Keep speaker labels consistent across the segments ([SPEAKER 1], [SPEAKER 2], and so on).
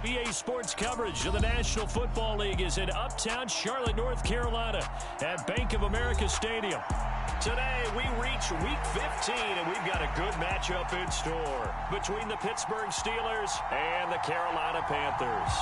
[SPEAKER 1] EA Sports coverage of the National Football League is in uptown Charlotte, North Carolina at Bank of America Stadium. Today, we reach Week 15, and we've got a good matchup in store between the Pittsburgh Steelers and the Carolina Panthers.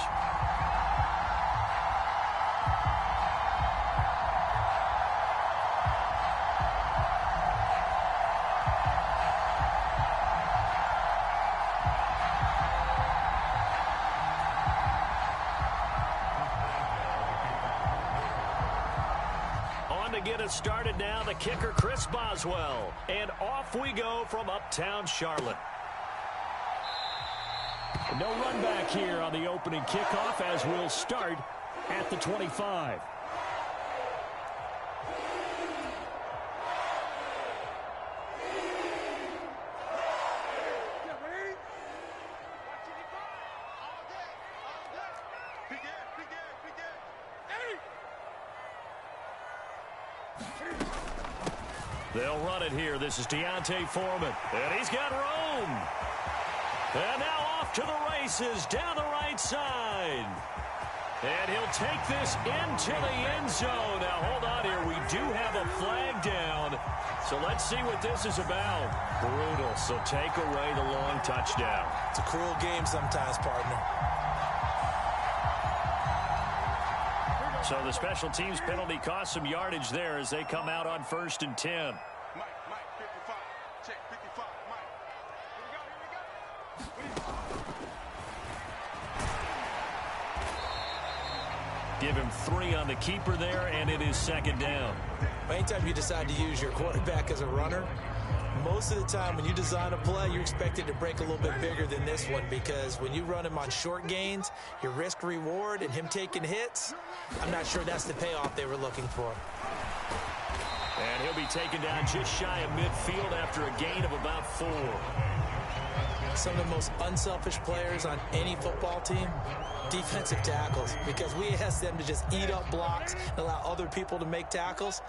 [SPEAKER 1] Get us started now, the kicker Chris Boswell, and off we go from uptown Charlotte. No run back here on the opening kickoff as we'll start at the 25. They'll run it here. This is Deontay Foreman. And he's got room. And now off to the races down the right side. And he'll take this into the end zone. Now, hold on here. We do have a flag down. So let's see what this is about. Brutal. So take away the long touchdown.
[SPEAKER 2] It's a cruel game sometimes, partner.
[SPEAKER 1] So the special teams penalty cost some yardage there as they come out on 1st and 10.
[SPEAKER 3] Mike, 55. Check 55, Mike. Here we go.
[SPEAKER 1] Give him 3 on the keeper there, and it is 2nd down.
[SPEAKER 2] Anytime you decide to use your quarterback as a runner, most of the time when you design a play, you're expected to break a little bit bigger than this one, because when you run him on short gains, your risk reward and him taking hits, I'm not sure that's the payoff they were looking for.
[SPEAKER 1] And he'll be taken down just shy of midfield after a gain of about 4.
[SPEAKER 2] Some of the most unselfish players on any football team, defensive tackles, because we ask them to just eat up blocks and allow other people to make tackles.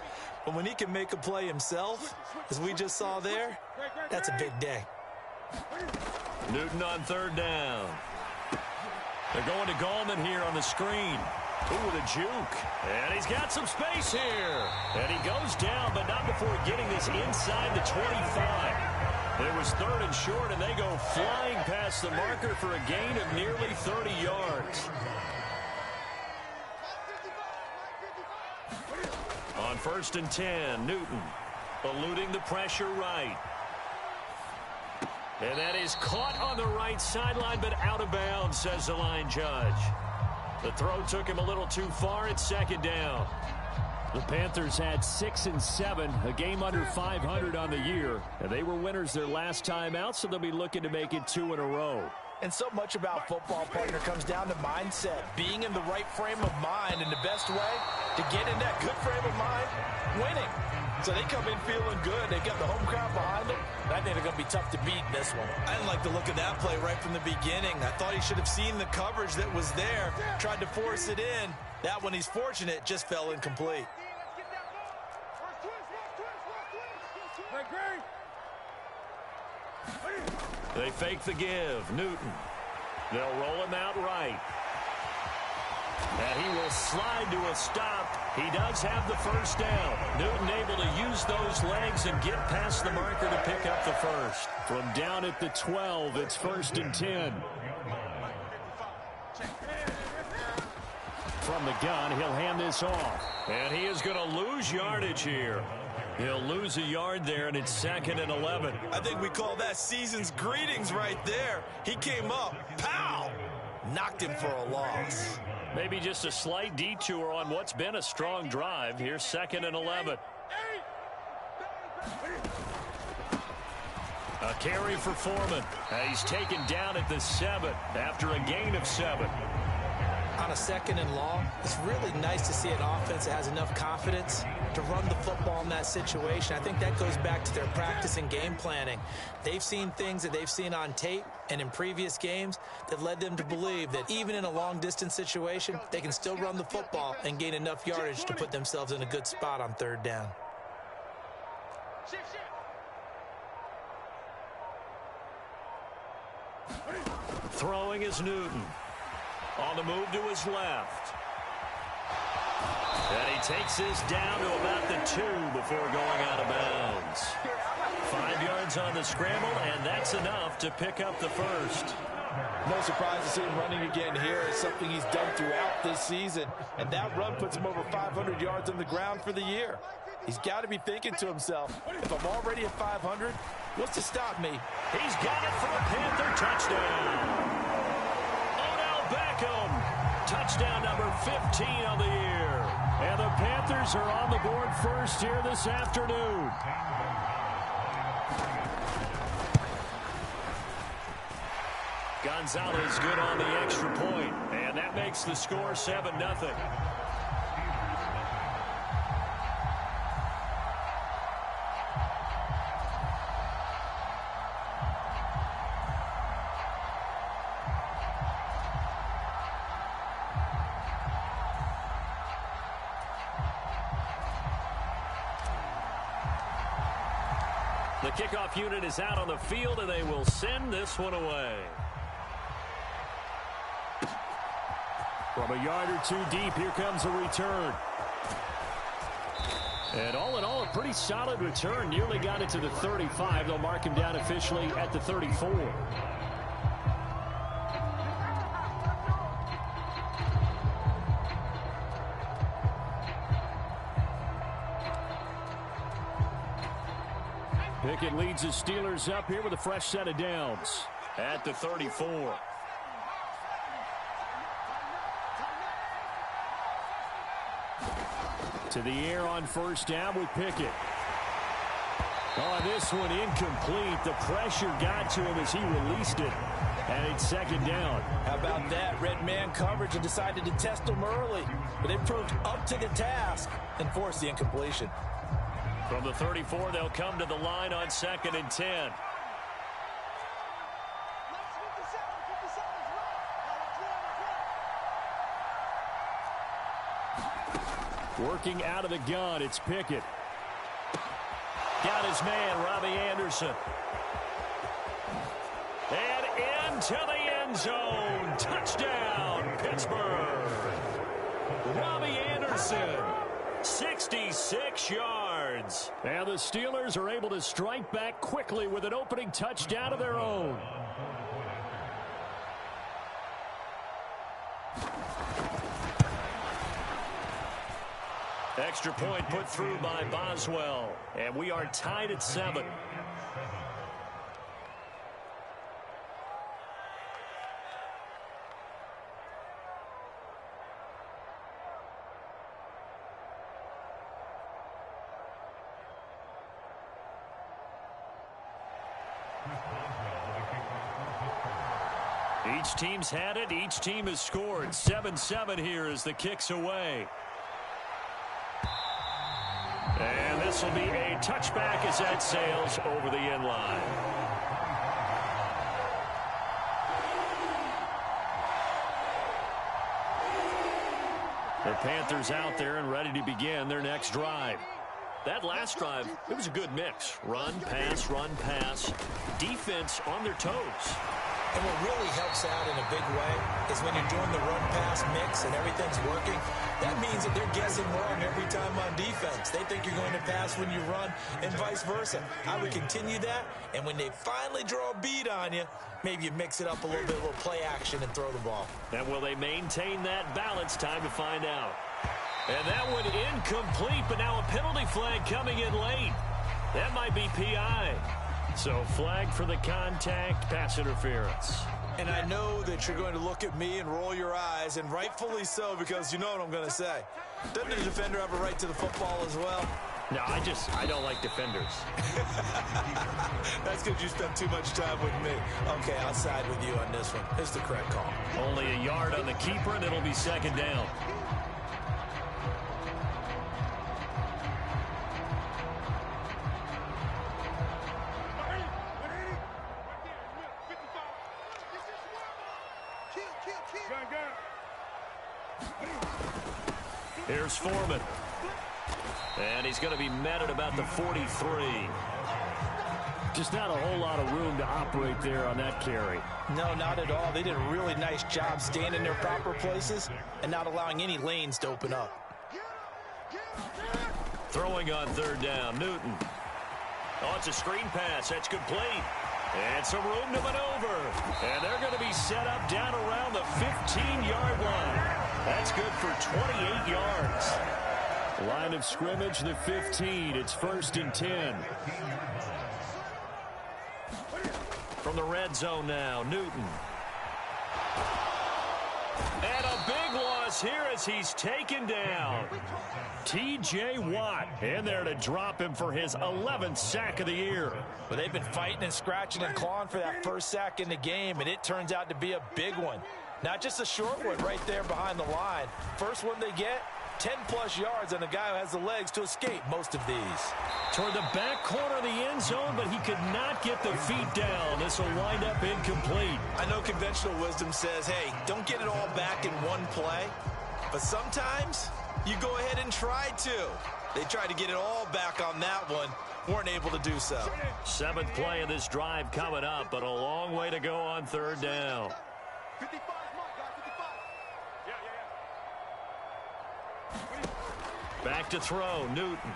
[SPEAKER 2] But when he can make a play himself, as we just saw there, that's a big day.
[SPEAKER 1] Newton on 3rd down. They're going to Gallman here on the screen. Ooh, with a juke. And he's got some space here. And he goes down, but not before getting this inside the 25. It was 3rd and short, and they go flying past the marker for a gain of nearly 30 yards. On 1st and 10, Newton eluding the pressure right. And that is caught on the right sideline, but out of bounds, says the line judge. The throw took him a little too far. It's 2nd down. The Panthers had 6 and 7, a game under 500 on the year. And they were winners their last time out, so they'll be looking to make it 2 in a row.
[SPEAKER 2] And so much about football, partner, comes down to mindset. Being in the right frame of mind, and the best way to get in that good frame of mind, winning. So they come in feeling good. They got the home crowd behind them. I think they're going to be tough to beat in this one. I didn't like the look of that play right from the beginning. I thought he should have seen the coverage that was there, tried to force it in. That one, he's fortunate, just fell incomplete.
[SPEAKER 1] They fake the give. Newton. They'll roll him out right. And he will slide to a stop. He does have the 1st down. Newton able to use those legs and get past the marker to pick up the 1st. From down at the 12, it's 1st and 10. From the gun, he'll hand this off. And he is going to lose yardage here. He'll lose a yard there, and it's 2nd and 11.
[SPEAKER 2] I think we call that season's greetings right there. He came up, pow! Knocked him for a loss.
[SPEAKER 1] Maybe just a slight detour on what's been a strong drive. Here's 2nd and 11. A carry for Foreman. He's taken down at the 7 after a gain of 7.
[SPEAKER 2] On a 2nd and long, it's really nice to see an offense that has enough confidence to run the football in that situation. I think that goes back to their practice and game planning. They've seen things that they've seen on tape and in previous games that led them to believe that even in a long-distance situation, they can still run the football and gain enough yardage to put themselves in a good spot on 3rd down.
[SPEAKER 1] Throwing is Newton. On the move to his left. And he takes this down to about the 2 before going out of bounds. 5 yards on the scramble, and that's enough to pick up the first.
[SPEAKER 2] No surprise to see him running again here. It's something he's done throughout this season. And that run puts him over 500 yards on the ground for the year. He's got to be thinking to himself, if I'm already at 500, what's to stop me?
[SPEAKER 1] He's got it for a Panther touchdown. Beckham, touchdown number 15 on the year. And the Panthers are on the board first here this afternoon. Gonzalez good on the extra point, and that makes the score 7-0. The kickoff unit is out on the field, and they will send this one away. From a yard or 2 deep, here comes a return. And all in all, a pretty solid return. Nearly got it to the 35. They'll mark him down officially at the 34. Pickett leads the Steelers up here with a fresh set of downs at the 34. To the air on first down with Pickett. Oh, this one incomplete. The pressure got to him as he released it. And it's second down.
[SPEAKER 2] How about that? Red man coverage and decided to test him early. But they proved up to the task and forced the incompletion.
[SPEAKER 1] From the 34, they'll come to the line on 2nd and 10. Working out of the gun, it's Pickett. Got his man, Robbie Anderson. And into the end zone. Touchdown, Pittsburgh. Robbie Anderson, 66 yards. And the Steelers are able to strike back quickly with an opening touchdown of their own. Extra point put through by Boswell. And we are tied at 7. Each team's had it. Each team has scored. 7-7 here as the kick's away. And this will be a touchback as that sails over the end line. The Panthers out there and ready to begin their next drive. That last drive, it was a good mix. Run, pass, defense on their toes.
[SPEAKER 2] And what really helps out in a big way is when you're doing the run-pass mix and everything's working, that means that they're guessing wrong every time on defense. They think you're going to pass when you run and vice versa. I would continue that, and when they finally draw a bead on you, maybe you mix it up a little bit, a little play action and throw the ball.
[SPEAKER 1] And will they maintain that balance? Time to find out. And that one incomplete, but now a penalty flag coming in late. That might be PI. So flag for the contact, pass interference.
[SPEAKER 2] And I know that you're going to look at me and roll your eyes, and rightfully so, because you know what I'm going to say. Doesn't the defender have a right to the football as well?
[SPEAKER 1] No, I don't like defenders.
[SPEAKER 2] That's because you spent too much time with me. Okay, I'll side with you on this one. It's the correct call.
[SPEAKER 1] Only a yard on the keeper, and it'll be second down. Here's Foreman. And he's going to be met at about the 43. Just not a whole lot of room to operate there on that carry.
[SPEAKER 2] No, not at all. They did a really nice job staying in their proper places and not allowing any lanes to open up.
[SPEAKER 1] Throwing on third down, Newton. Oh, it's a screen pass. That's complete. And some room to maneuver. And they're going to be set up down around the 15-yard line. That's good for 28 yards. Line of scrimmage, the 15. It's 1st and 10. From the red zone now, Newton. And a big loss here as he's taken down. T.J. Watt in there to drop him for his 11th sack of the year.
[SPEAKER 2] But they've been fighting and scratching and clawing for that first sack in the game, and it turns out to be a big one. Not just a short one right there behind the line. First one they get, 10-plus yards on a guy who has the legs to escape most of these.
[SPEAKER 1] Toward the back corner of the end zone, but he could not get the feet down. This will wind up incomplete.
[SPEAKER 2] I know conventional wisdom says, hey, don't get it all back in one play. But sometimes you go ahead and try to. They tried to get it all back on that one. Weren't able to do so.
[SPEAKER 1] 7th play of this drive coming up, but a long way to go on third down.
[SPEAKER 3] 55, Mike, guys, 55.
[SPEAKER 1] Back to throw, Newton.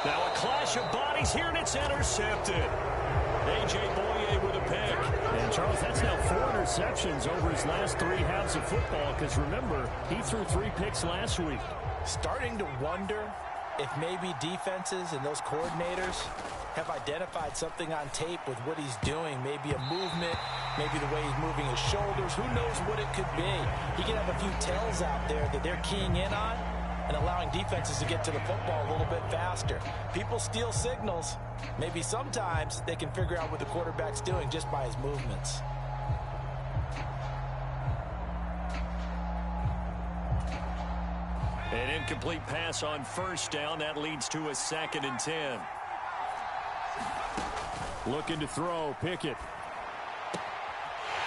[SPEAKER 1] Now a clash of bodies here, and it's intercepted. A.J. Boye with a pick. And, Charles, that's now 4 interceptions over his last 3 halves of football, because, remember, he threw 3 picks last week.
[SPEAKER 2] Starting to wonder if maybe defenses and those coordinators have identified something on tape with what he's doing. Maybe a movement, maybe the way he's moving his shoulders. Who knows what it could be? He could have a few tells out there that they're keying in on and allowing defenses to get to the football a little bit faster. People steal signals. Maybe sometimes they can figure out what the quarterback's doing just by his movements.
[SPEAKER 1] An incomplete pass on first down. That leads to a 2nd and 10. Looking to throw, Pickett.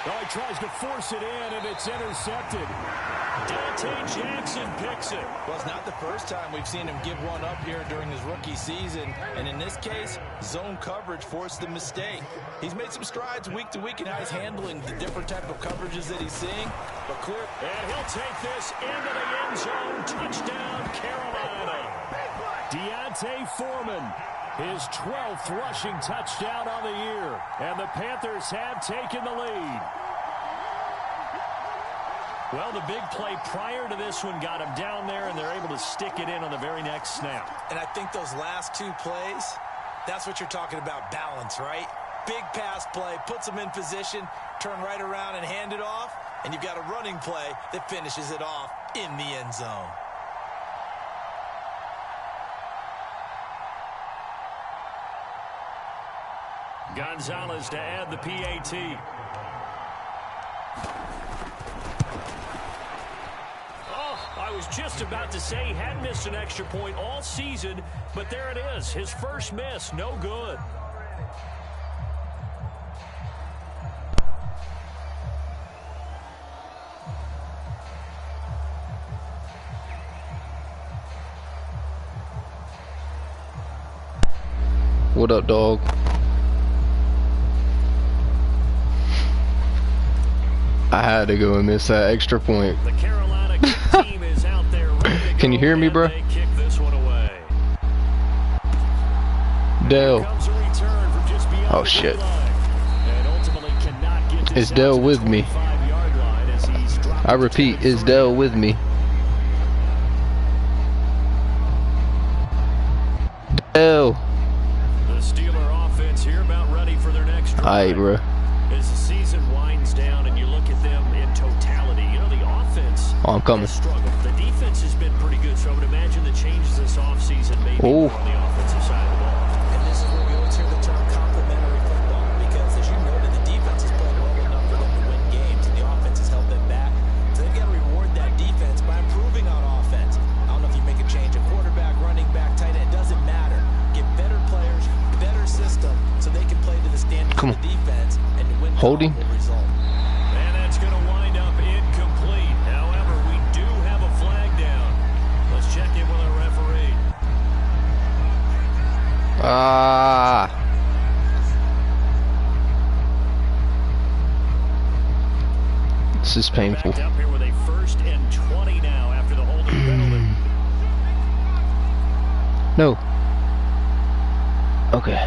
[SPEAKER 1] Oh, he tries to force it in, and it's intercepted. Dante Jackson picks it.
[SPEAKER 2] Well, it's not the first time we've seen him give one up here during his rookie season. And in this case, zone coverage forced the mistake. He's made some strides week to week in how he's handling the different type of coverages that he's seeing. But clear.
[SPEAKER 1] And he'll take this into the end zone. Touchdown, Carolina. Deontay Foreman, his 12th rushing touchdown on the year. And the Panthers have taken the lead. Well, the big play prior to this one got him down there, and they're able to stick it in on the very next snap.
[SPEAKER 2] And I think those last 2 plays, that's what you're talking about, balance, right? Big pass play, puts them in position, turn right around and hand it off, and you've got a running play that finishes it off in the end zone.
[SPEAKER 1] Gonzalez to add the PAT. I was just about to say he hadn't missed an extra point all season, but there it is. His first miss, no good.
[SPEAKER 4] What up, dog? I had to go and miss that extra point.
[SPEAKER 1] The Carolina team is out there ready to
[SPEAKER 4] Can you hear me, bro?
[SPEAKER 1] Kick this one away.
[SPEAKER 4] Dell. Oh shit. Is Dell with me? I repeat, is Dell with me? Dell.
[SPEAKER 1] The Steeler offense here about ready for their next drive.
[SPEAKER 4] Alright, bro.
[SPEAKER 1] As the season winds down and you look at them in totality, you know, the offense
[SPEAKER 4] I'm coming.
[SPEAKER 1] has struggled. The defense has been pretty good, so I would imagine the changes this offseason may be on the offensive side of the ball.
[SPEAKER 2] And this is where we always hear the term complementary football, because as you noted, the defense has played well enough for them to win games, and the offense has held them back. So they've got to reward that defense by improving on offense. I don't know if you make a change, a quarterback, running back, tight end, it doesn't matter. Get better players, better system, so they can play to the standards of the defense and to win
[SPEAKER 4] Holding.
[SPEAKER 2] result.
[SPEAKER 1] And that's going to wind up incomplete. However, we do have a flag down. Let's check in with our referee.
[SPEAKER 4] Ah. This is painful.
[SPEAKER 1] Backed up here with a 1st and 20 now after the holding penalty.
[SPEAKER 4] No. Okay.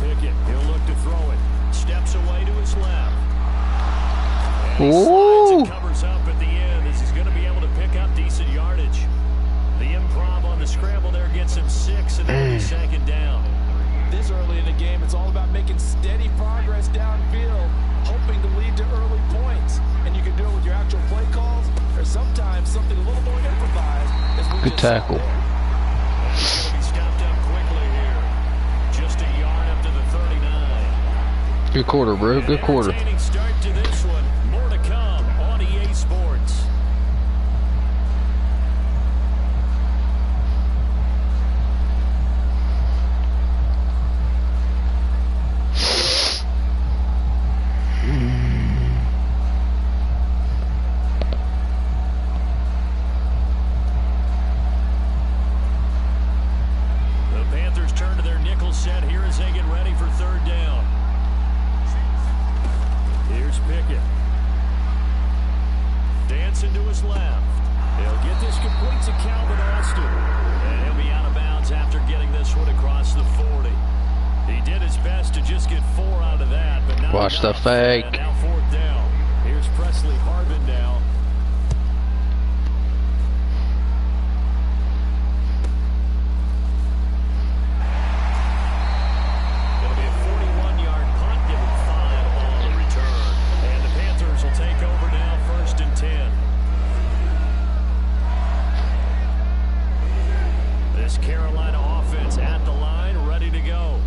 [SPEAKER 1] Pickett, he'll look to throw it. Steps away to his left. And he slides
[SPEAKER 4] Ooh.
[SPEAKER 1] and covers up at the end as he's going to be able to pick up decent yardage. The improv on the scramble there gets him 6, and then he's 2nd down.
[SPEAKER 2] This early in the game, it's all about making steady progress downfield, hoping to lead to early points. And you can do it with your actual play calls, or sometimes something a little more improvised. As we
[SPEAKER 4] Good tackle.
[SPEAKER 1] He's going to be stopped up quickly here. Just a yard up to the 39.
[SPEAKER 4] Good quarter, bro. Good quarter.
[SPEAKER 1] Entertaining start to this one. More to come on EA Sports. Set here as they get ready for 3rd down. Here's Pickett. Dancing to his left. He'll get this complete to Calvin Austin. And he'll be out of bounds after getting this one across the 40. He did his best to just get 4 out of that, but not
[SPEAKER 4] Watch the
[SPEAKER 1] enough.
[SPEAKER 4] fake.
[SPEAKER 1] And now 4th down. Here's Presley Harvin now. Take over now, 1st and 10. This Carolina offense at the line, ready to go.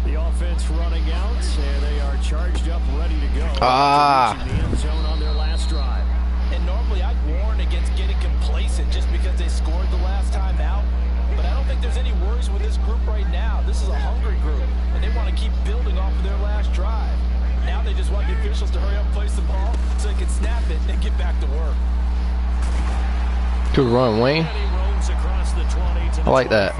[SPEAKER 1] The offense running out, and they are charged up, ready to go.
[SPEAKER 4] Ah.
[SPEAKER 1] The end zone on their last drive.
[SPEAKER 2] And normally I'd warn against getting complacent just because they scored the last time out. But I don't think there's any worries with this group right now. This is a hungry group, and they want to keep building off of their last drive. Now they just want the officials to hurry up and place the ball so they can snap it and get back to work.
[SPEAKER 4] Good run, Wayne. I like that.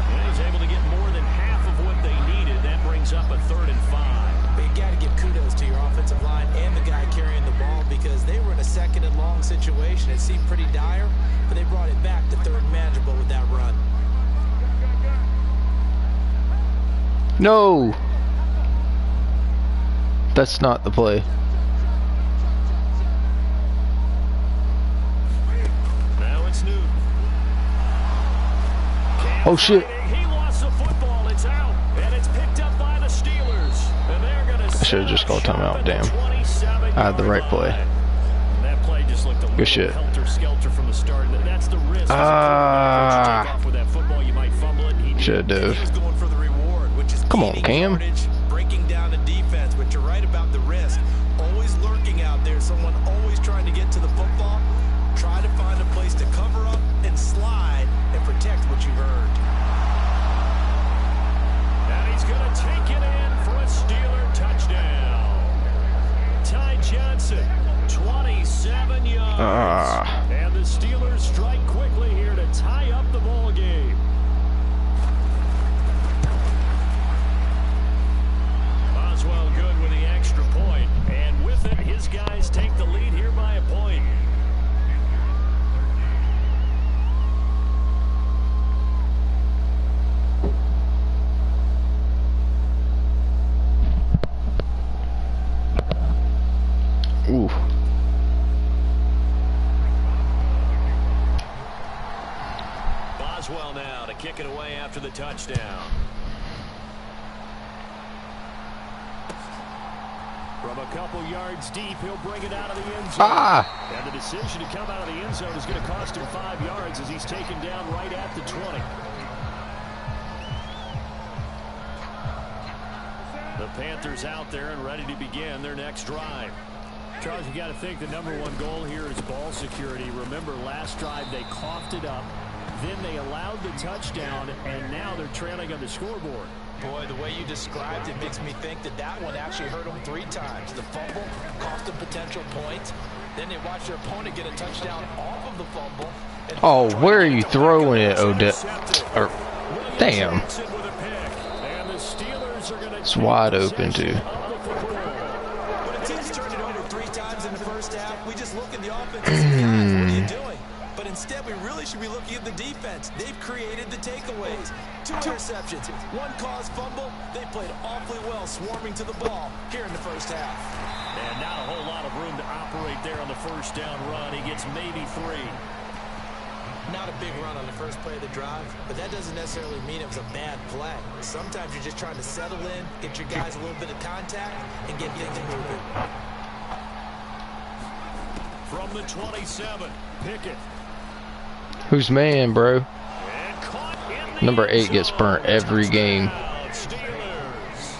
[SPEAKER 1] And he's able to get more than half of what they needed. That brings up a 3rd and 5.
[SPEAKER 2] But you got to give kudos to your offensive line and the guy carrying the ball because they were in a 2nd and long situation. It seemed pretty dire, but they brought it back to 3rd and manageable with that run.
[SPEAKER 4] No. That's not the play.
[SPEAKER 1] Now it's Newton.
[SPEAKER 4] Oh shit.
[SPEAKER 1] He lost the football. It's out. And it's picked up by the Steelers. And they're going to
[SPEAKER 4] I should have just called timeout. Damn. I had the right play.
[SPEAKER 1] That play just looked a little helter-skelter from the start. That's the risk.
[SPEAKER 4] Should have. Come on, Cam.
[SPEAKER 2] Breaking down the defense, but you're right about the risk. Always lurking out there, someone always trying to get to the football. Try to find a place to cover up and slide and protect what you've earned.
[SPEAKER 1] And he's going to take it in for a Steeler touchdown. Ty Johnson, 27 yards. And the Steelers strike quickly here to tie up the ball game. Boswell good with the extra point, and with it, his guys take the lead here by a point.
[SPEAKER 4] Ooh.
[SPEAKER 1] Boswell now to kick it away after the touchdown. From a couple yards deep, he'll bring it out of the end zone. And the decision to come out of the end zone is going to cost him 5 yards as he's taken down right at the 20. The Panthers out there and ready to begin their next drive. Charles, you got to think the #1 goal here is ball security. Remember, last drive they coughed it up, then they allowed the touchdown, and now they're trailing on the scoreboard.
[SPEAKER 2] Boy, the way you described it makes me think that that one actually hurt them 3 times. The fumble cost them potential points, Then they watch their opponent get a touchdown off of the fumble.
[SPEAKER 4] Oh, where are you throwing it, Odell? Damn. It's wide open, too.
[SPEAKER 2] When a team's turned it over 3 times in the first half, we just look at the offense and say, guys, what are you doing? But instead, we really should be looking at the defense. They've created the takeaways. 2 interceptions, 1 caused fumble. They played awfully well swarming to the ball here in the first half.
[SPEAKER 1] And not a whole lot of room to operate there on the first down run. He gets maybe 3.
[SPEAKER 2] Not a big run on the first play of the drive, but that doesn't necessarily mean it was a bad play. Sometimes you're just trying to settle in, get your guys a little bit of contact, and get things moving.
[SPEAKER 1] From the 27, Pickett.
[SPEAKER 4] Who's man, bro? Number 8 gets burnt every game.
[SPEAKER 1] Steelers.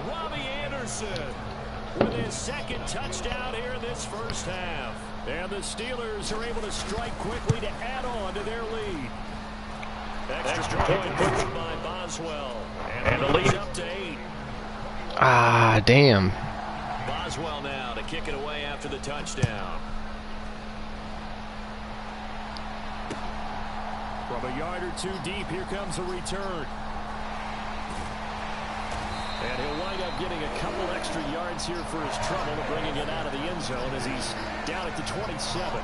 [SPEAKER 1] Robbie Anderson with his 2nd touchdown here in this first half. And the Steelers are able to strike quickly to add on to their lead. Extra point pushed by Boswell. And the lead up to 8.
[SPEAKER 4] Ah, damn.
[SPEAKER 1] Boswell now to kick it away after the touchdown. From a yard or 2 deep, here comes a return. And he'll wind up getting a couple extra yards here for his trouble of bringing it out of the end zone as he's down at the 27.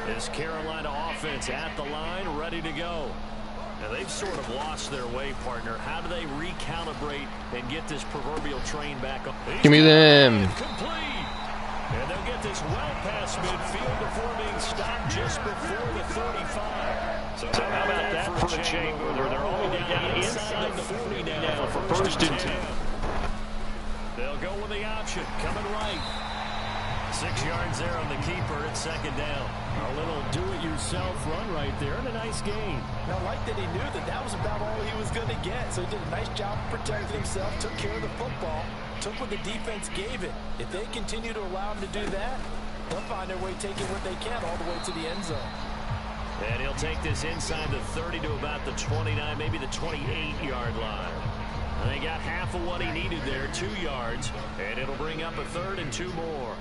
[SPEAKER 1] This Carolina offense at the line, ready to go. Now they've sort of lost their way, partner. How do they recalibrate and get this proverbial train back up?
[SPEAKER 4] Give me them.
[SPEAKER 1] Complete. And they'll get this well past midfield before being stopped just before the 35. So how about that for a chain mover? They're only down inside the 40 now for first and 10. They'll go with the option, coming right. 6 yards there on the keeper at 2nd down. A little do-it-yourself run right there and a nice gain.
[SPEAKER 2] Now, like that, he knew that that was about all he was going to get. So he did a nice job protecting himself, took care of the football, took what the defense gave it. If they continue to allow him to do that, they'll find their way taking what they can all the way to the end zone.
[SPEAKER 1] And he'll take this inside the 30 to about the 29, maybe the 28-yard line. And they got half of what he needed there, 2 yards. And it'll bring up a 3rd and 2 more.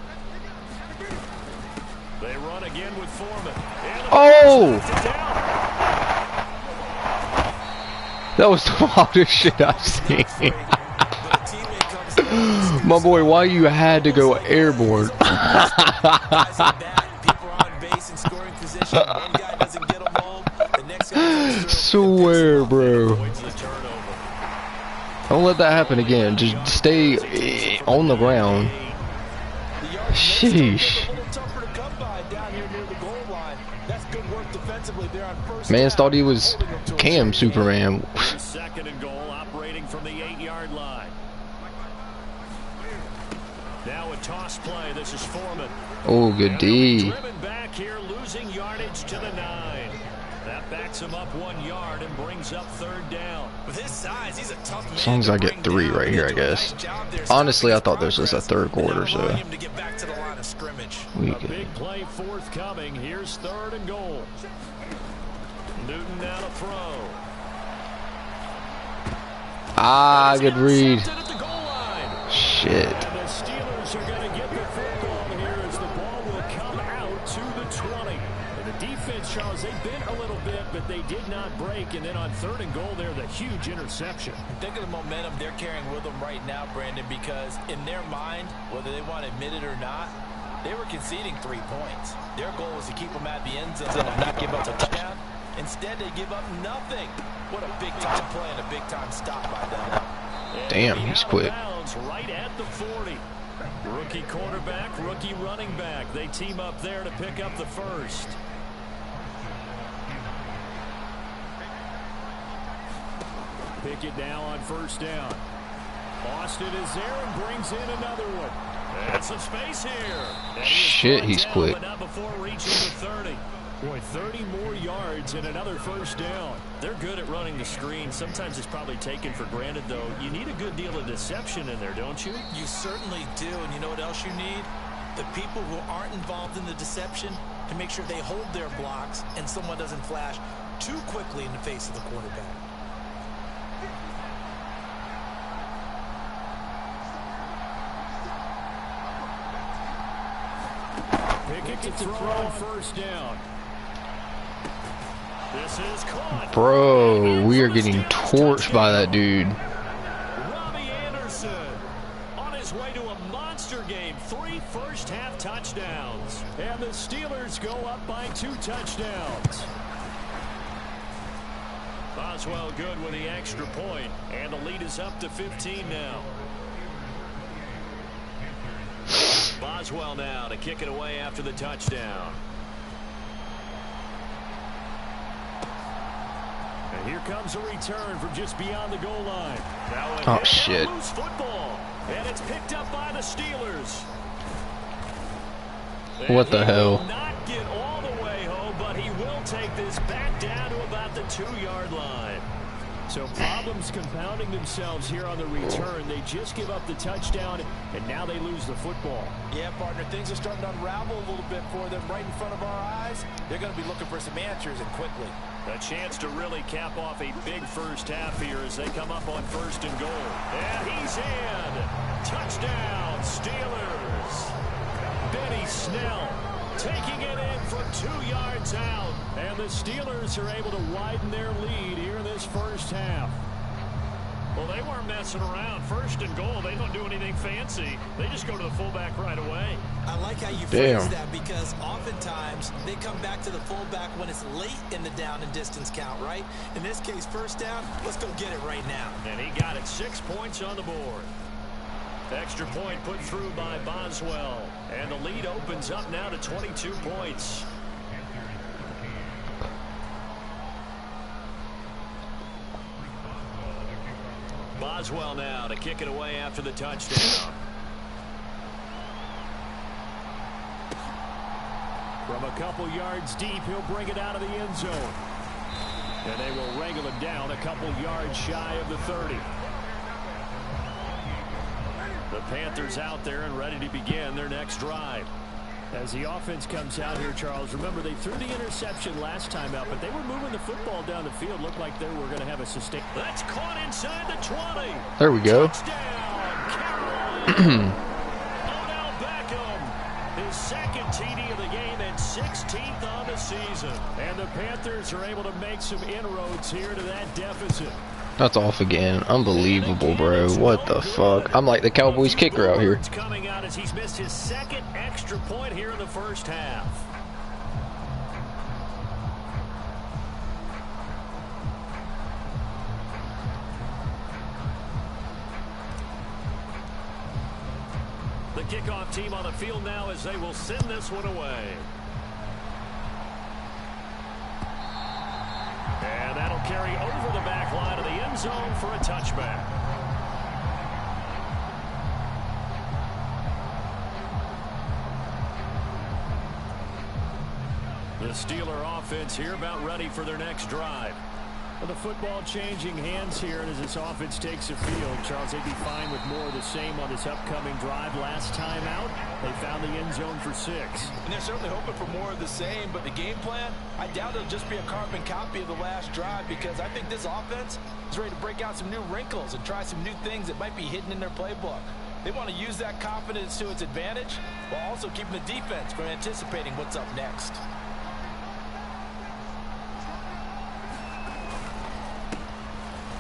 [SPEAKER 1] They run again with Foreman.
[SPEAKER 4] Oh! That was the wildest shit I've seen. My boy, why you had to go airborne? Swear, bro. Don't let that happen again. Just stay on the ground. Sheesh. Mans thought he was Cam Superman.
[SPEAKER 1] 2nd and goal, operating from the 8-yard line. Now a toss play. This is Foreman.
[SPEAKER 4] Oh, good D.
[SPEAKER 1] Driven back here, losing yardage to the 9. That backs him up 1 yard and brings up 3rd down.
[SPEAKER 2] With his size, he's a tough man.
[SPEAKER 4] As long as I get 3 right here, I guess. Honestly, I thought this was a 3rd quarter, so we
[SPEAKER 1] A
[SPEAKER 4] could.
[SPEAKER 1] big play forthcoming. Here's 3rd and goal. Newton now to throw.
[SPEAKER 4] Ah, good read.
[SPEAKER 1] At the goal line.
[SPEAKER 4] Shit.
[SPEAKER 1] And the Steelers are going to get the football here as the ball will come out to the 20. And the defense, Charles, they've been a little bit, but they did not break. And then on 3rd and goal there, the huge interception.
[SPEAKER 2] Think of the momentum they're carrying with them right now, Brandon, because in their mind, whether they want to admit it or not, they were conceding 3 points. Their goal was to keep them at the end zone and not give up a touchdown. Instead, they give up nothing. What a big-time play and a big-time stop by them.
[SPEAKER 4] Damn, he's quick.
[SPEAKER 1] Right at the 40. Rookie quarterback, rookie running back. They team up there to pick up the 1st. Pickett now on 1st down. Austin is there and brings in another one. And some space here.
[SPEAKER 4] Shit, he's quick.
[SPEAKER 1] But not before reaching the 30. Boy, 30 more yards and another 1st down. They're good at running the screen. Sometimes it's probably taken for granted, though. You need a good deal of deception in there, don't you?
[SPEAKER 2] You certainly do. And you know what else you need? The people who aren't involved in the deception to make sure they hold their blocks and someone doesn't flash too quickly in the face of the quarterback.
[SPEAKER 1] kick it to throw on first down. This is caught.
[SPEAKER 4] Bro, we are getting torched by that dude.
[SPEAKER 1] Robbie Anderson on his way to a monster game. 3 first-half touchdowns. And the Steelers go up by 2 touchdowns. Boswell good with the extra point, and the lead is up to 15 now. Boswell now to kick it away after the touchdown. And here comes a return from just beyond the goal line.
[SPEAKER 4] Oh, shit.
[SPEAKER 1] Loose football, and it's picked up by the Steelers.
[SPEAKER 4] What the hell?
[SPEAKER 1] Will not get all the way home, but he will take this back down to about the 2-yard line. So problems compounding themselves here on the return. They just give up the touchdown, and now they lose the football.
[SPEAKER 2] Yeah, partner, things are starting to unravel a little bit for them right in front of our eyes. They're going to be looking for some answers, and quickly.
[SPEAKER 1] A chance to really cap off a big first half here as they come up on 1st and goal. And he's in. Touchdown, Steelers. Benny Snell taking it in for 2 yards out. And the Steelers are able to widen their lead here in this first half. Well, they weren't messing around. 1st and goal, they don't do anything fancy. They just go to the fullback right away.
[SPEAKER 2] I like how you phrase that, because oftentimes they come back to the fullback when it's late in the down and distance count, right? In this case, 1st down, let's go get it right now.
[SPEAKER 1] And he got it. 6 points on the board. Extra point put through by Boswell. And the lead opens up now to 22 points. Boswell now to kick it away after the touchdown. From a couple yards deep, he'll bring it out of the end zone. And they will wrangle him down a couple yards shy of the 30. The Panthers out there and ready to begin their next drive. As the offense comes out here, Charles, remember they threw the interception last time out, but they were moving the football down the field. Looked like they were going to have a sustain. That's caught inside the 20.
[SPEAKER 4] There we go.
[SPEAKER 1] Odell Beckham, his 2nd TD of the game and 16th on the season. And the Panthers are able to make some inroads here to that deficit.
[SPEAKER 4] That's off again. Unbelievable, bro. What the fuck? I'm like the Cowboys kicker out here.
[SPEAKER 1] Coming out as he's missed his 2nd extra point here in the first half. The kickoff team on the field now as they will send this one away. And that'll carry over the back line of the end zone for a touchback. The Steeler offense here about ready for their next drive. Well, the football changing hands here as this offense takes the field. Charles, they'd be fine with more of the same on this upcoming drive. Last time out, they found the end zone for 6.
[SPEAKER 2] And they're certainly hoping for more of the same, but the game plan, I doubt it'll just be a carbon copy of the last drive, because I think this offense is ready to break out some new wrinkles and try some new things that might be hidden in their playbook. They want to use that confidence to its advantage while also keeping the defense from anticipating what's up next.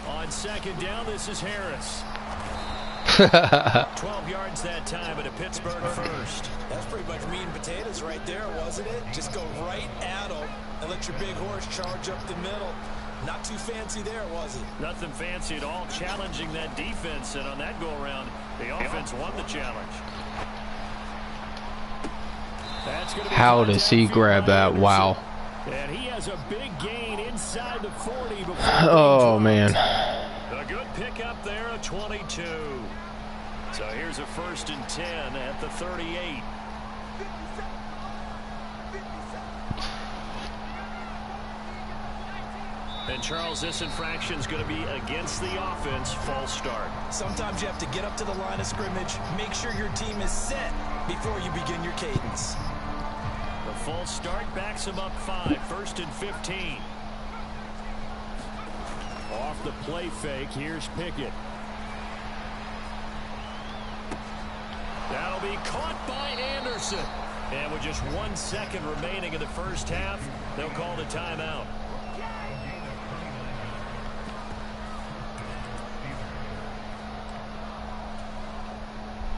[SPEAKER 1] On 2nd down, this is Harris. 12 yards that time at a Pittsburgh 1st.
[SPEAKER 2] That's pretty much meat and potatoes right there, wasn't it? Just go right at them and let your big horse charge up the middle. Not too fancy there, was it?
[SPEAKER 1] Nothing fancy at all, challenging that defense, and on that go-around, the offense won the challenge.
[SPEAKER 4] How does he grab that? Wow.
[SPEAKER 1] And he has a big gain inside the 40 before.
[SPEAKER 4] Oh, man.
[SPEAKER 1] A good pickup there, a 22. So here's a 1st and 10 at the 38. And Charles, this infraction is going to be against the offense. False start.
[SPEAKER 2] Sometimes you have to get up to the line of scrimmage, make sure your team is set before you begin your cadence.
[SPEAKER 1] The false start backs him up 5. 1st and 15. Off the play fake, here's Pickett. That'll be caught by Anderson. And with just 1 second remaining in the first half, they'll call the timeout.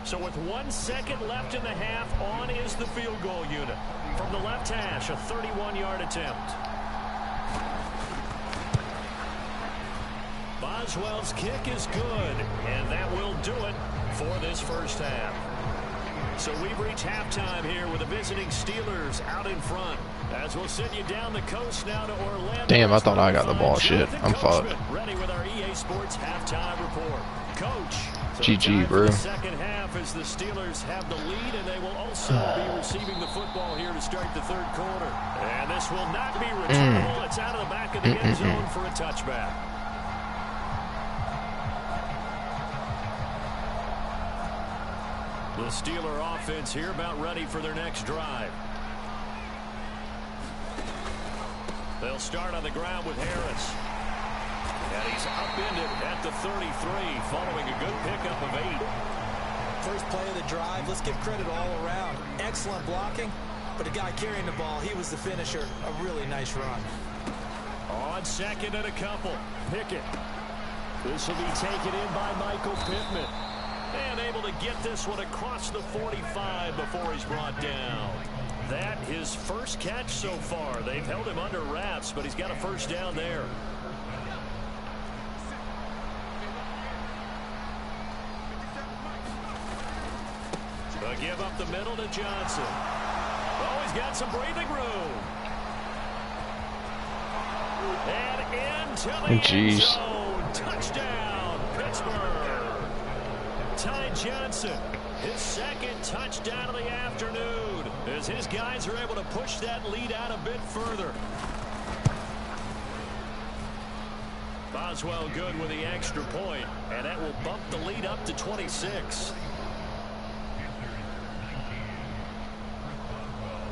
[SPEAKER 1] So with 1 second left in the half, on is the field goal unit. From the left hash, a 31-yard attempt. Boswell's kick is good, and that will do it for this first half. So we've reached halftime here with the visiting Steelers out in front. As we'll send you down the coast now to Orlando.
[SPEAKER 4] Damn, I thought I got the ball. Shit, I'm fucked.
[SPEAKER 1] Ready with our EA Sports halftime report. Coach. So
[SPEAKER 4] GG, bro.
[SPEAKER 1] The second half as the Steelers have the lead, and they will also be receiving the football here to start the third quarter. And this will not be returnable. It's out of the back of the end zone for a touchback. The Steeler offense here about ready for their next drive. They'll start on the ground with Harris. And he's upended at the 33 following a good pickup of 8.
[SPEAKER 2] First play of the drive. Let's give credit all around. Excellent blocking, but the guy carrying the ball, he was the finisher. A really nice run.
[SPEAKER 1] On second and a couple. Pickett. This will be taken in by Michael Pittman. And able to get this one across the 45 before he's brought down. That his first catch so far. They've held him under wraps, but he's got a first down there. A give up the middle to Johnson. Oh, he's got some breathing room. And into the end zone. Touchdown, Pittsburgh. Ty Johnson, his second touchdown of the afternoon, as his guys are able to push that lead out a bit further. Boswell good with the extra point, and that will bump the lead up to 26.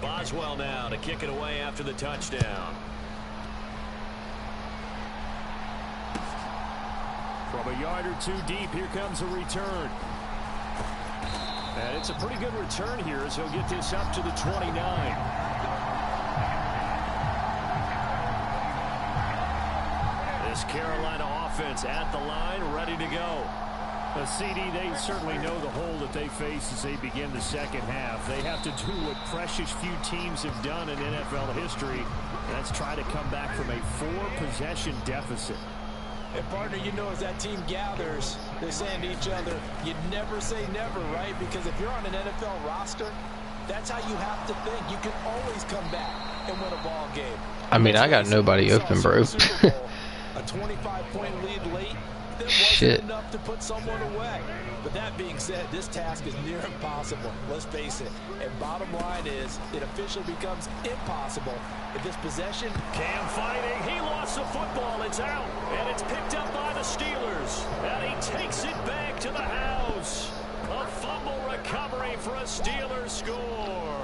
[SPEAKER 1] Boswell now to kick it away after the touchdown. From a yard or two deep, here comes a return. And it's a pretty good return here as he'll get this up to the 29. This Carolina offense at the line, ready to go.
[SPEAKER 5] CD, they certainly know the hole that they face as they begin the second half. They have to do what precious few teams have done in NFL history. That's try to come back from a 4-possession deficit.
[SPEAKER 2] And partner, you know, as that team gathers, they're saying to each other, you never say never, right? Because if you're on an NFL roster, that's how you have to think. You can always come back and win a ball game.
[SPEAKER 4] I mean, I got nobody open, bro.
[SPEAKER 2] A 25-point lead late. That wasn't enough to put someone away. But that being said, this task is near impossible. Let's face it. And bottom line is, it officially becomes impossible if this possession.
[SPEAKER 1] Cam fighting. He lost the football. It's out. And it's picked up by the Steelers. And he takes it back to the house. A fumble recovery for a Steelers score.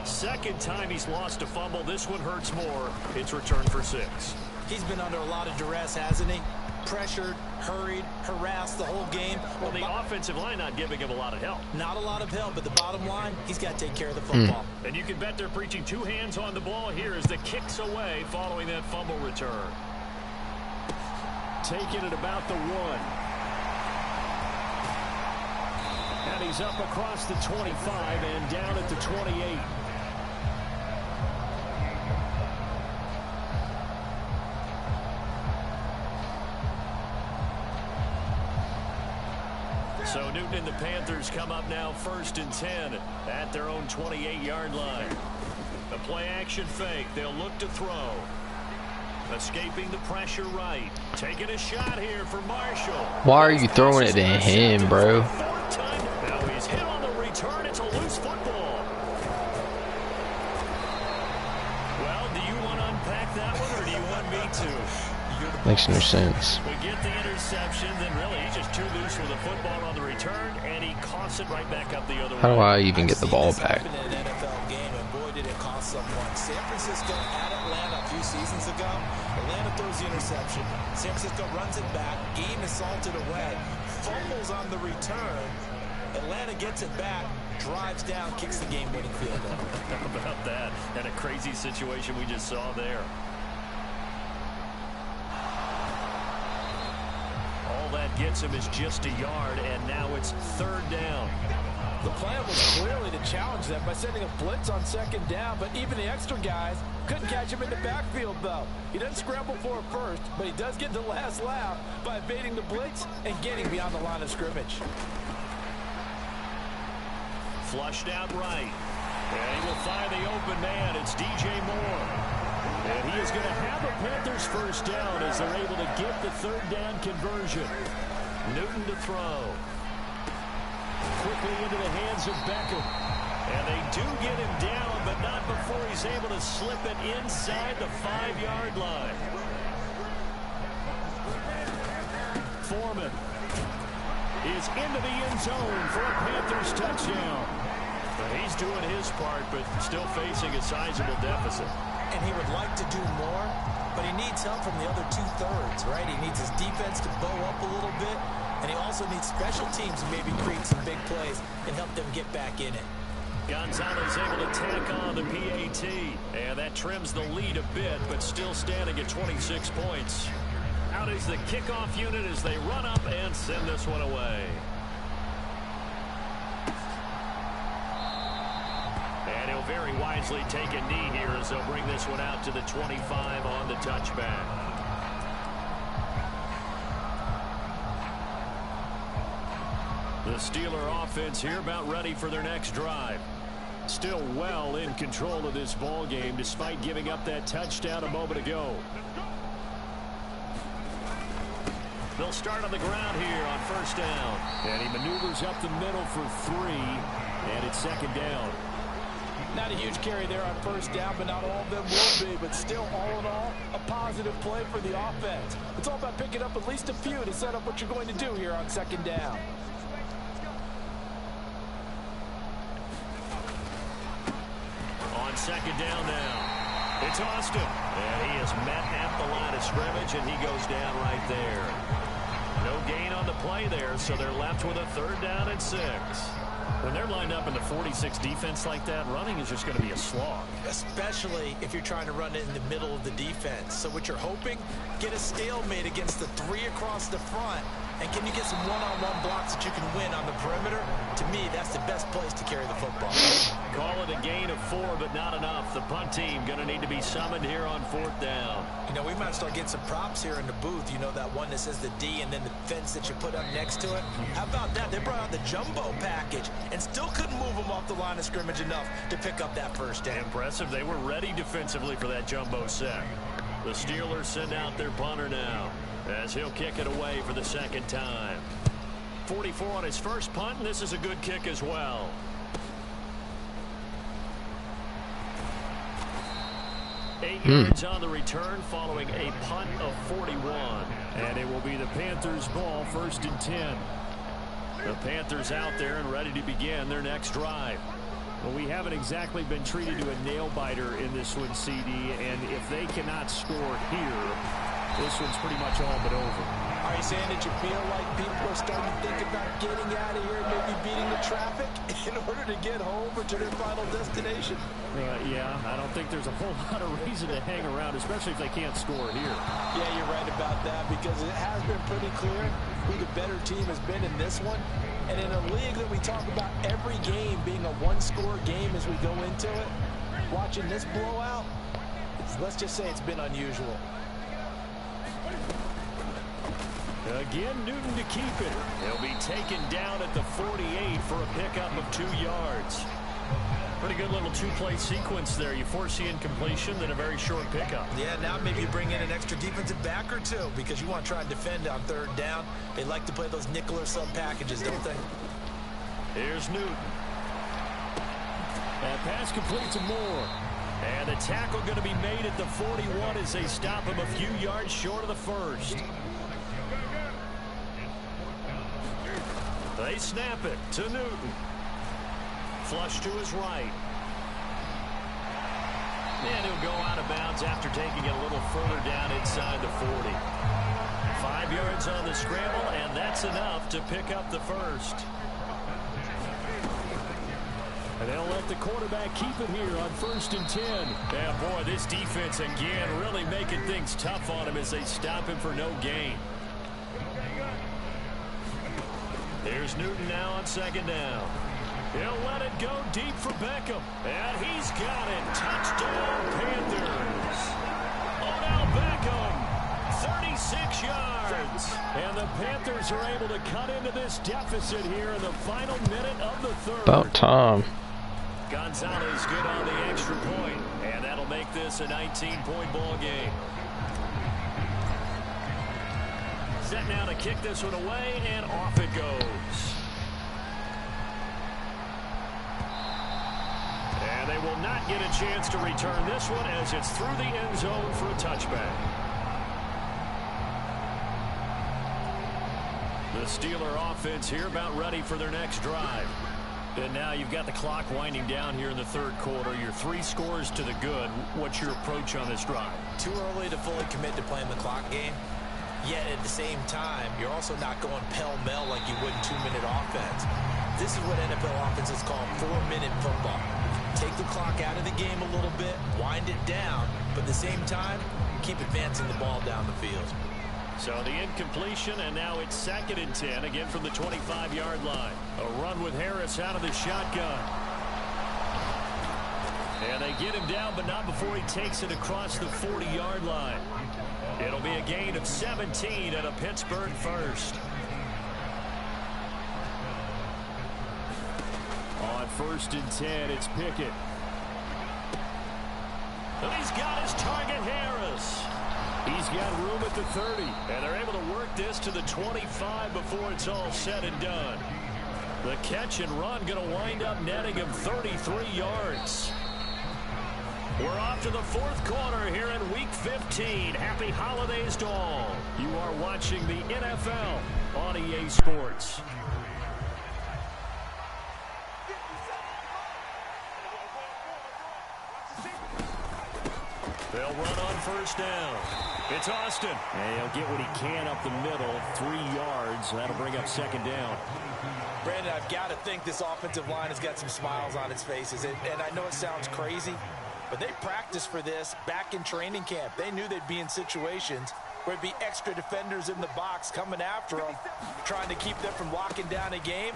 [SPEAKER 1] Second time he's lost a fumble. This one hurts more. It's returned for 6.
[SPEAKER 2] He's been under a lot of duress, hasn't he? Pressured, hurried, harassed the whole game.
[SPEAKER 1] Well, the offensive line not giving him a lot of help.
[SPEAKER 2] Not a lot of help, but the bottom line, he's got to take care of the football.
[SPEAKER 1] And you can bet they're preaching 2 hands on the ball here as the kick's away following that fumble return. Taking it about the 1. And he's up across the 25 and down at the 28. So Newton and the Panthers come up now 1st and 10 at their own 28-yard line. A play-action fake. They'll look to throw. Escaping the pressure right. Taking a shot here for Marshall.
[SPEAKER 4] Why are you throwing it to him, bro?
[SPEAKER 1] Now he's hit on the return. It's a loose football. Well, do you want to unpack that one, or do you want me to?
[SPEAKER 4] Makes no sense.
[SPEAKER 1] We get the interception, then really he's just too loose with the football on the return, and he coughs it right back up the other way.
[SPEAKER 4] How do I even get the ball back?
[SPEAKER 2] In an NFL game, and boy, did it cost someone. San Francisco at Atlanta a few seasons ago. Atlanta throws the interception. San Francisco runs it back. Game is salted away. Fumbles on the return. Atlanta gets it back. drives down, kicks the game-winning field goal.
[SPEAKER 1] How about that? And a crazy situation we just saw there. All that gets him is just a yard, and now it's 3rd down.
[SPEAKER 2] The plan was clearly to challenge them by sending a blitz on 2nd down, but even the extra guys couldn't catch him in the backfield, though. He doesn't scramble for it first, but he does get the last laugh by evading the blitz and getting beyond the line of scrimmage.
[SPEAKER 1] Flushed out right. And he will find the open man. It's DJ Moore. And he is going to have a Panthers 1st down as they're able to get the 3rd down conversion. Newton to throw. Quickly into the hands of Beckham. And they do get him down, but not before he's able to slip it inside the 5-yard line. Foreman is into the end zone for a Panthers touchdown. But he's doing his part, but still facing a sizable deficit.
[SPEAKER 2] And he would like to do more, but he needs help from the other 2/3, right? He needs his defense to bow up a little bit, and he also needs special teams to maybe create some big plays and help them get back in it.
[SPEAKER 1] Gonzalez able to tack on the PAT, and that trims the lead a bit, but still standing at 26 points. Out is the kickoff unit as they run up and send this one away. And he'll very wisely take a knee here as they'll bring this one out to the 25 on the touchback. The Steeler offense here about ready for their next drive. Still well in control of this ball game despite giving up that touchdown a moment ago. They'll start on the ground here on 1st down. And he maneuvers up the middle for 3, and it's 2nd down.
[SPEAKER 2] Not a huge carry there on 1st down, but not all of them will be. But still, all in all, a positive play for the offense. It's all about picking up at least a few to set up what you're going to do here on 2nd down.
[SPEAKER 1] On 2nd down now, it's Austin. And he is met at the line of scrimmage, and he goes down right there. No gain on the play there, so they're left with a 3rd down and 6. When they're lined up in the 46 defense like that, running is just going to be a slog.
[SPEAKER 2] Especially if you're trying to run it in the middle of the defense. So what you're hoping, get a stalemate against the 3 across the front. And can you get some one-on-one blocks that you can win on the perimeter? To me, that's the best place to carry the football.
[SPEAKER 1] Call it a gain of 4, but not enough. The punt team going to need to be summoned here on 4th down.
[SPEAKER 2] You know, we might start getting some props here in the booth. You know, that one that says the D and then the fence that you put up next to it. How about that? They brought out the jumbo package and still couldn't move them off the line of scrimmage enough to pick up that 1st down.
[SPEAKER 1] Impressive. They were ready defensively for that jumbo set. The Steelers send out their punter now as he'll kick it away for the 2nd time. 44 on his first punt, and this is a good kick as well. Eight yards on the return following a punt of 41. And it will be the Panthers' ball, 1st and 10. The Panthers out there and ready to begin their next drive.
[SPEAKER 5] Well, we haven't exactly been treated to a nail-biter in this one, CD, and if they cannot score here, this one's pretty much all but over.
[SPEAKER 2] Are you saying that you feel like people are starting to think about getting out of here, maybe beating the traffic in order to get home or to their final destination?
[SPEAKER 5] Yeah, I don't think there's a whole lot of reason to hang around, especially if they can't score here.
[SPEAKER 2] Yeah, you're right about that because it has been pretty clear who the better team has been in this one. And in a league that we talk about every game being a one-score game as we go into it, watching this blowout, let's just say it's been unusual.
[SPEAKER 1] Again, Newton to keep it. He'll be taken down at the 48 for a pickup of 2 yards. Pretty good little 2-play sequence there. You foresee incompletion, then a very short pickup.
[SPEAKER 2] Yeah, now maybe you bring in an extra defensive back or 2 because you want to try and defend on 3rd down. They like to play those nickel or sub packages, don't they?
[SPEAKER 1] Here's Newton.
[SPEAKER 5] That pass complete to Moore.
[SPEAKER 1] And the tackle going to be made at the 41 as they stop him a few yards short of the 1st. They snap it to Newton. Flush to his right. And he'll go out of bounds after taking it a little further down inside the 40. 5 yards on the scramble, and that's enough to pick up the 1st.
[SPEAKER 5] And they'll let the quarterback keep it here on 1st and 10.
[SPEAKER 1] Yeah, boy, this defense again really making things tough on him as they stop him for no gain. Here's Newton now on 2nd down. He'll let it go deep for Beckham. And he's got it. Touchdown, Panthers. Odell Beckham, 36 yards. And the Panthers are able to cut into this deficit here in the final minute of the third.
[SPEAKER 4] About time.
[SPEAKER 1] Gonzalez good on the extra point, and that'll make this a 19-point ball game. Set now to kick this one away, and off it goes. And they will not get a chance to return this one as it's through the end zone for a touchback. The Steeler offense here about ready for their next drive. And now you've got the clock winding down here in the third quarter. You're 3 scores to the good. What's your approach on this drive?
[SPEAKER 2] Too early to fully commit to playing the clock game. Yet at the same time, you're also not going pell-mell like you would in 2-minute offense. This is what NFL offenses call 4-minute football. Take the clock out of the game a little bit, wind it down, but at the same time, keep advancing the ball down the field.
[SPEAKER 1] So the incompletion, and now it's 2nd and 10, again from the 25-yard line. A run with Harris out of the shotgun. And they get him down, but not before he takes it across the 40-yard line. It'll be a gain of 17 and a Pittsburgh first.
[SPEAKER 5] On 1st and 10, it's Pickett.
[SPEAKER 1] And he's got his target, Harris.
[SPEAKER 5] He's got room at the 30.
[SPEAKER 1] And they're able to work this to the 25 before it's all said and done. The catch and run going to wind up netting him 33 yards. We're off to the 4th quarter here in Week 15. Happy holidays to all. You are watching the NFL on EA Sports. They'll run on 1st down. It's Austin.
[SPEAKER 5] And he'll get what he can up the middle. 3 yards. That'll bring up 2nd down.
[SPEAKER 2] Brandon, I've got to think this offensive line has got some smiles on its faces. And I know it sounds crazy, but they practiced for this back in training camp. They knew they'd be in situations where it'd be extra defenders in the box coming after them, trying to keep them from locking down a game.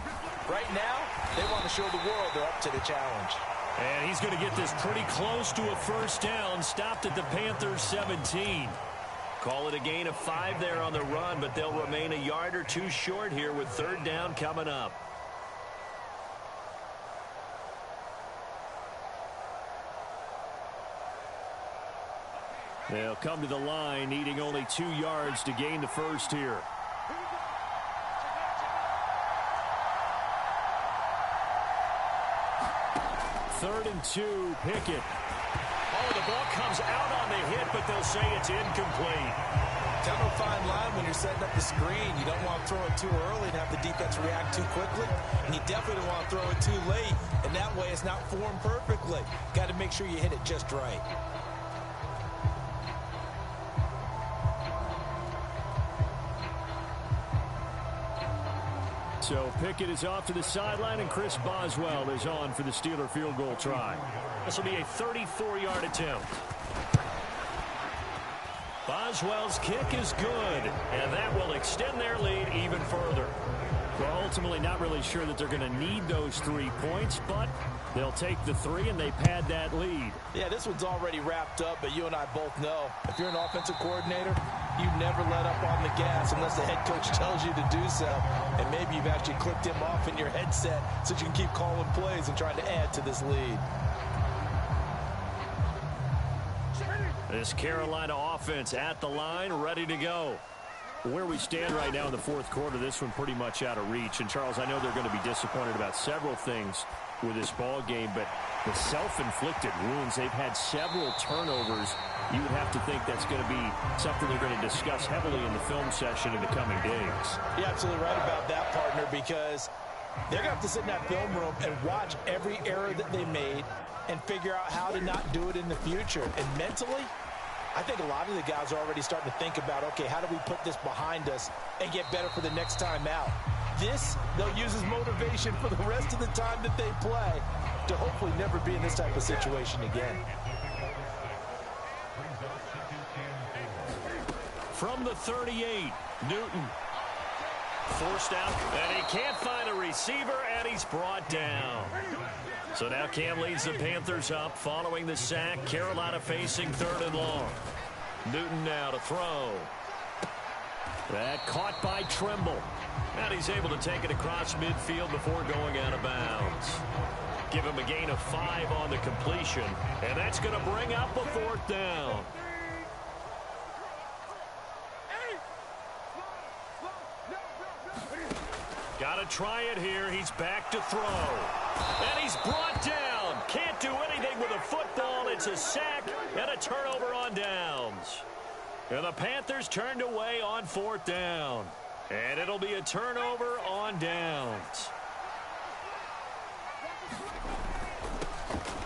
[SPEAKER 2] Right now, they want to show the world they're up to the challenge.
[SPEAKER 1] And he's going to get this pretty close to a 1st down. Stopped at the Panthers 17. Call it a gain of 5 there on the run, but they'll remain a yard or 2 short here with 3rd down coming up.
[SPEAKER 5] They'll come to the line, needing only 2 yards to gain the first here. Third and 2, Pickett.
[SPEAKER 1] Oh, the ball comes out on the hit, but they'll say it's incomplete.
[SPEAKER 2] Kind of a fine line when you're setting up the screen. You don't want to throw it too early and have the defense react too quickly. And you definitely don't want to throw it too late. And that way it's not formed perfectly. Got to make sure you hit it just right.
[SPEAKER 5] So Pickett is off to the sideline, and Chris Boswell is on for the Steeler field goal try.
[SPEAKER 1] This will be a 34-yard attempt. Boswell's kick is good, and that will extend their lead even further.
[SPEAKER 5] Well, ultimately not really sure that they're going to need those 3 points, but they'll take the 3 and they pad that lead.
[SPEAKER 2] Yeah, this one's already wrapped up, but you and I both know if you're an offensive coordinator, you never let up on the gas unless the head coach tells you to do so. And maybe you've actually clicked him off in your headset so you can keep calling plays and trying to add to this lead.
[SPEAKER 1] This Carolina offense at the line, ready to go.
[SPEAKER 5] Where we stand right now in the 4th quarter, this one pretty much out of reach. And, Charles, I know they're going to be disappointed about several things with this ball game, but the self-inflicted wounds, they've had several turnovers. You would have to think that's going to be something they're going to discuss heavily in the film session in the coming days.
[SPEAKER 2] You're absolutely right about that, partner, because they're going to have to sit in that film room and watch every error that they made and figure out how to not do it in the future. And mentally, I think a lot of the guys are already starting to think about, okay, how do we put this behind us and get better for the next time out? This, they'll use as motivation for the rest of the time that they play to hopefully never be in this type of situation again.
[SPEAKER 1] From the 38, Newton. Forced out, and he can't find a receiver, and he's brought down. So now Cam leads the Panthers up following the sack. Carolina facing 3rd and long. Newton now to throw. That caught by Trimble. And he's able to take it across midfield before going out of bounds. Give him a gain of 5 on the completion, and that's going to bring up a 4th down. Got to try it here. He's back to throw. And he's brought down. Can't do anything with a football. It's a sack and a turnover on downs. And the Panthers turned away on 4th down. And it'll be a turnover on downs.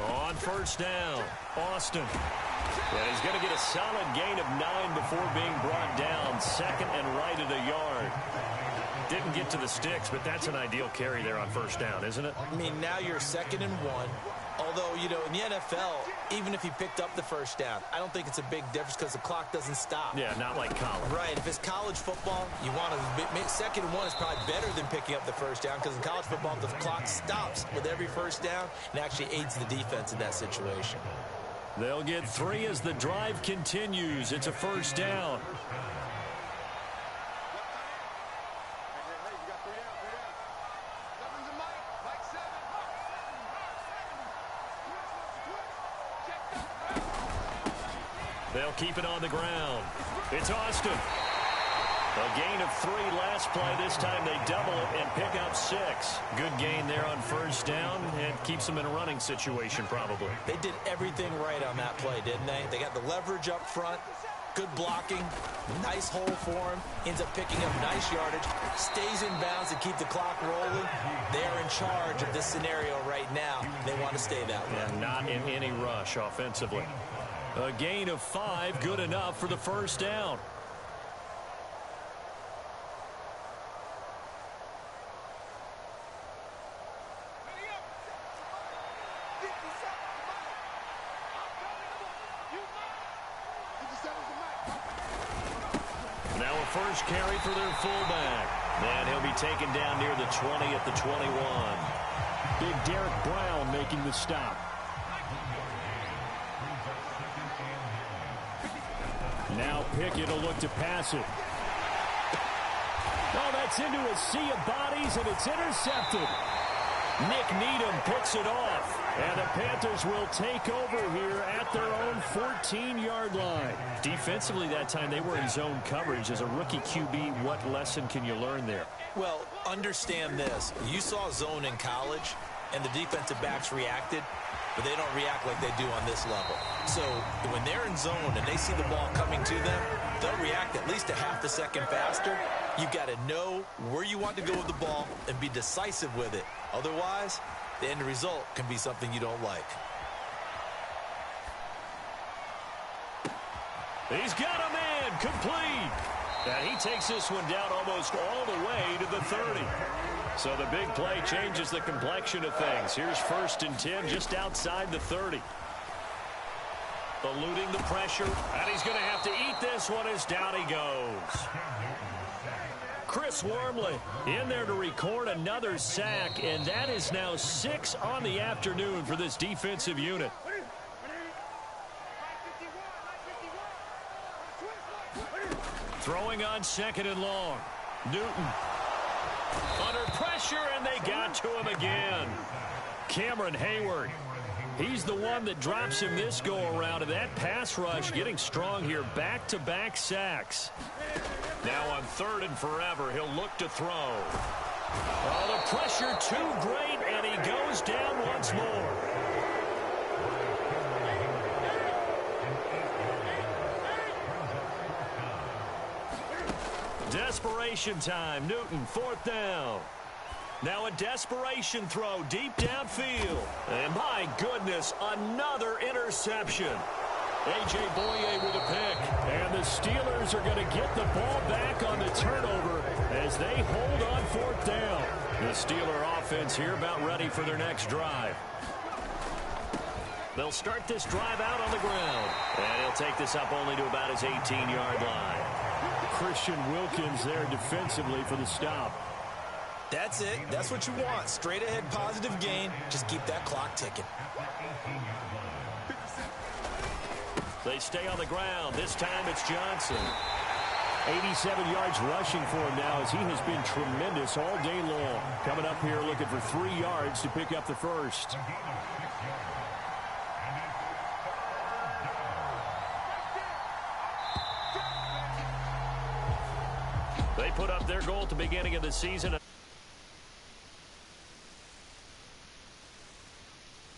[SPEAKER 1] On 1st down, Austin. And he's going to get a solid gain of 9 before being brought down. 2nd and right at a yard. Didn't get to the sticks, but that's an ideal carry there on 1st down, isn't it?
[SPEAKER 2] I mean, now you're 2nd and 1. Although, you know, in the NFL, even if he picked up the 1st down, I don't think it's a big difference because the clock doesn't stop.
[SPEAKER 1] Yeah, not like college.
[SPEAKER 2] Right. If it's college football, you want to 2nd and 1 is probably better than picking up the 1st down because in college football, the clock stops with every 1st down and actually aids the defense in that situation.
[SPEAKER 1] They'll get 3 as the drive continues. It's a 1st down. They'll keep it on the ground. It's Austin. A gain of 3 last play. This time they double it and pick up 6. Good gain there on 1st down and keeps them in a running situation probably.
[SPEAKER 2] They did everything right on that play, didn't they? They got the leverage up front. Good blocking. Nice hole for him. Ends up picking up nice yardage. Stays in bounds to keep the clock rolling. They're in charge of this scenario right now. They want to stay that way.
[SPEAKER 1] And not in any rush offensively. A gain of 5, good enough for the 1st down. Now a first carry for their fullback. And he'll be taken down near the 20 at the 21.
[SPEAKER 5] Big Derek Brown making the stop. Now Pickett will look to pass it. Oh, that's into a sea of bodies, and it's intercepted. Nick Needham picks it off. And the Panthers will take over here at their own 14-yard line. Defensively that time, they were in zone coverage. As a rookie QB, what lesson can you learn there?
[SPEAKER 2] Well, understand this. You saw zone in college, and the defensive backs reacted, but they don't react like they do on this level. So when they're in zone and they see the ball coming to them, they'll react at least a half a second faster. You've got to know where you want to go with the ball and be decisive with it. Otherwise, the end result can be something you don't like.
[SPEAKER 1] He's got a man complete. And he takes this one down almost all the way to the 30. So the big play changes the complexion of things. Here's 1st and 10 just outside the 30. Eluding the pressure, and he's going to have to eat this one as down he goes. Chris Wormley in there to record another sack, and that is now 6 on the afternoon for this defensive unit. Throwing on 2nd and long. Newton. Under pressure, and they got to him again. Cameron Hayward. He's the one that drops him this go-around, and that pass rush getting strong here. Back-to-back sacks. Now on 3rd and forever, he'll look to throw. Oh, the pressure too great, and he goes down once more. Desperation time. Newton, 4th down. Now a desperation throw deep downfield. And my goodness, another interception. A.J. Boye with a pick. And the Steelers are going to get the ball back on the turnover as they hold on 4th down. The Steeler offense here about ready for their next drive. They'll start this drive out on the ground. And he'll take this up only to about his 18-yard line.
[SPEAKER 5] Christian Wilkins there defensively for the stop.
[SPEAKER 2] That's it. That's what you want. Straight ahead positive gain. Just keep that clock ticking.
[SPEAKER 1] They stay on the ground. This time it's Johnson.
[SPEAKER 5] 87 yards rushing for him now as he has been tremendous all day long. Coming up here looking for 3 yards to pick up the first.
[SPEAKER 1] They put up their goal at the beginning of the season.